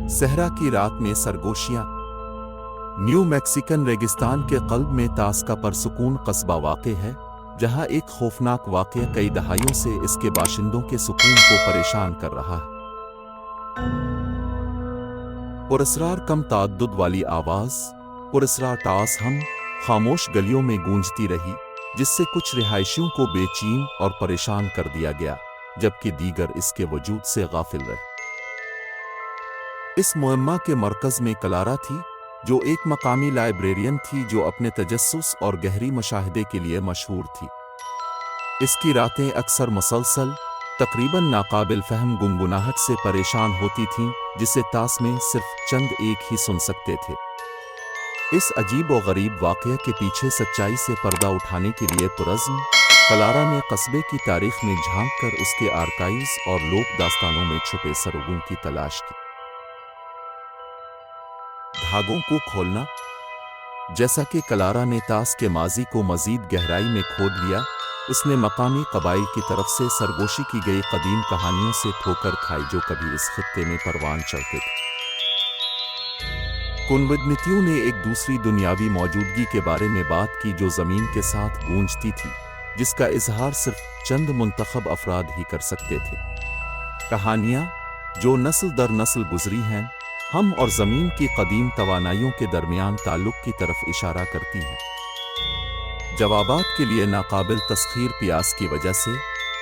صحرا کی رات میں سرگوشیاں۔ نیو میکسیکن ریگستان کے قلب میں تاس کا پرسکون قصبہ واقع ہے، جہاں ایک خوفناک واقعہ کئی دہائیوں سے اس کے باشندوں کے سکون کو پریشان کر رہا ہے۔ پراسرار کم تعدد والی آواز، پراسرار ٹاس ہم خاموش گلیوں میں گونجتی رہی، جس سے کچھ رہائشیوں کو بے چین اور پریشان کر دیا گیا، جبکہ دیگر اس کے وجود سے غافل رہے۔ اس معمہ کے مرکز میں کلارا تھی، جو ایک مقامی لائبریرین تھی جو اپنے تجسس اور گہری مشاہدے کے لیے مشہور تھی۔ اس کی راتیں اکثر مسلسل، تقریباً ناقابل فہم گنگناہٹ سے پریشان ہوتی تھیں، جسے تاس میں صرف چند ایک ہی سن سکتے تھے۔ اس عجیب و غریب واقعہ کے پیچھے سچائی سے پردہ اٹھانے کے لیے پرعزم کلارا نے قصبے کی تاریخ میں جھانک کر اس کے آرکائیوز اور لوک داستانوں میں چھپے سرغوں کی تلاش کی۔ دھاگوں کو کھولنا۔ جیسا کہ کلارا نے تاس کے ماضی کو مزید گہرائی میں کھود لیا، اس نے مقامی قبائل کی طرف سے سرگوشی کی گئی قدیم کہانیوں سے ٹھوکر کھائی جو کبھی اس خطے میں پروان چڑھتے تھے۔ کنوڈنیتیوں نے ایک دوسری دنیاوی موجودگی کے بارے میں بات کی جو زمین کے ساتھ گونجتی تھی، جس کا اظہار صرف چند منتخب افراد ہی کر سکتے تھے۔ کہانیاں جو نسل در نسل گزری ہیں، ہم اور زمین کی قدیم توانائیوں کے درمیان تعلق کی طرف اشارہ کرتی ہیں۔ جوابات کے لیے ناقابل تسخیر پیاس کی وجہ سے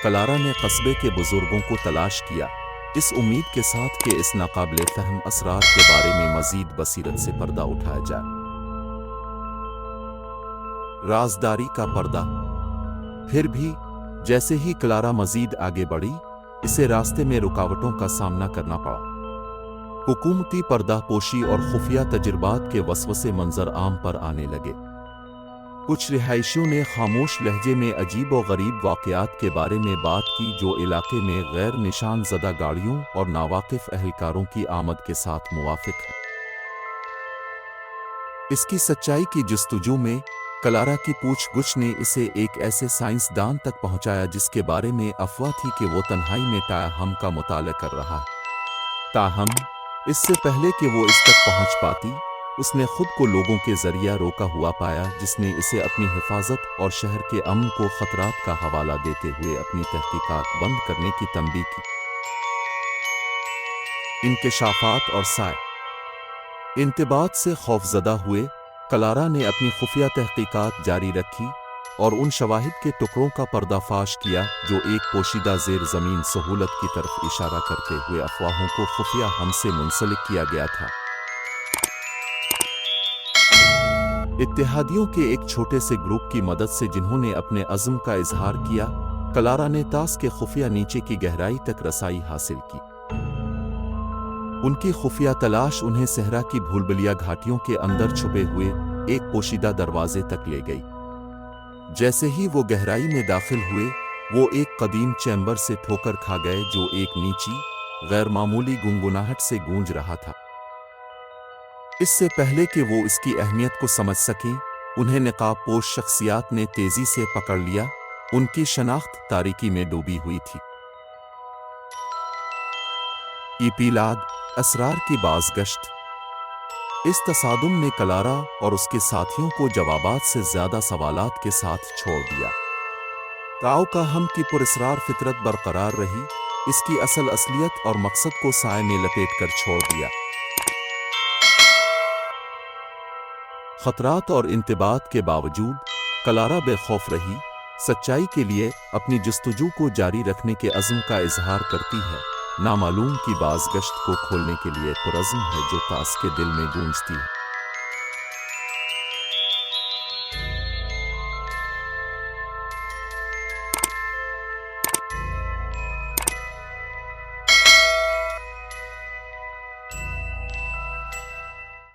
کلارا نے قصبے کے بزرگوں کو تلاش کیا، اس امید کے ساتھ کہ اس ناقابل فہم اسرار کے بارے میں مزید بصیرت سے پردہ اٹھایا جائے۔ رازداری کا پردہ۔ پھر بھی جیسے ہی کلارا مزید آگے بڑھی، اسے راستے میں رکاوٹوں کا سامنا کرنا پڑا۔ حکومتی پردہ پوشی اور خفیہ تجربات کے وسوسے منظر عام پر آنے لگے۔ کچھ رہائشیوں نے خاموش لہجے میں عجیب و غریب واقعات کے بارے میں بات کی جو علاقے میں غیر نشان زدہ گاڑیوں اور ناواقف اہلکاروں کی آمد کے ساتھ موافق ہے۔ اس کی سچائی کی جستجو میں کلارا کی پوچھ گچھ نے اسے ایک ایسے سائنسدان تک پہنچایا جس کے بارے میں افواہ تھی کہ وہ تنہائی میں تاہم کا مطالعہ کر رہا ہے۔ تاہم اس سے پہلے کہ وہ اس تک پہنچ پاتی، اس نے خود کو لوگوں کے ذریعہ روکا ہوا پایا جس نے اسے اپنی حفاظت اور شہر کے امن کو خطرات کا حوالہ دیتے ہوئے اپنی تحقیقات بند کرنے کی تنبیہ کی۔ انکشافات اور سائے انتباہات سے خوفزدہ ہوئے کلارا نے اپنی خفیہ تحقیقات جاری رکھی اور ان شواہد کے ٹکڑوں کا پردہ فاش کیا جو ایک پوشیدہ زیر زمین سہولت کی طرف اشارہ کرتے ہوئے افواہوں کو خفیہ ہم سے منسلک کیا گیا تھا۔ اتحادیوں کے ایک چھوٹے سے گروپ کی مدد سے جنہوں نے اپنے عزم کا اظہار کیا، کلارا نے تاس کے خفیہ نیچے کی گہرائی تک رسائی حاصل کی۔ ان کی خفیہ تلاش انہیں صحرا کی بھولبھلیا گھاٹیوں کے اندر چھپے ہوئے ایک پوشیدہ دروازے تک لے گئی۔ جیسے ہی وہ گہرائی میں داخل ہوئے، وہ ایک قدیم چیمبر سے ٹھوکر کھا گئے جو ایک نیچی، غیر معمولی گنگناہٹ سے گونج رہا تھا۔ اس سے پہلے کہ وہ اس کی اہمیت کو سمجھ سکیں، انہیں نقاب پوش شخصیات نے تیزی سے پکڑ لیا، ان کی شناخت تاریکی میں ڈوبی ہوئی تھی۔ ایپیلاگ، اسرار کی بازگشت۔ اس تصادم نے کلارا اور اس کے ساتھیوں کو جوابات سے زیادہ سوالات کے ساتھ چھوڑ دیا۔ تاؤ کا ہم کی پراسرار فطرت برقرار رہی، اس کی اصل اصلیت اور مقصد کو سائے میں لپیٹ کر چھوڑ دیا۔ خطرات اور انتباہات کے باوجود کلارا بے خوف رہی، سچائی کے لیے اپنی جستجو کو جاری رکھنے کے عزم کا اظہار کرتی ہے، نامعلوم کی بازگشت کو کھولنے کے لیے پرعزم ہے جو تاس کے دل میں گونجتی ہے۔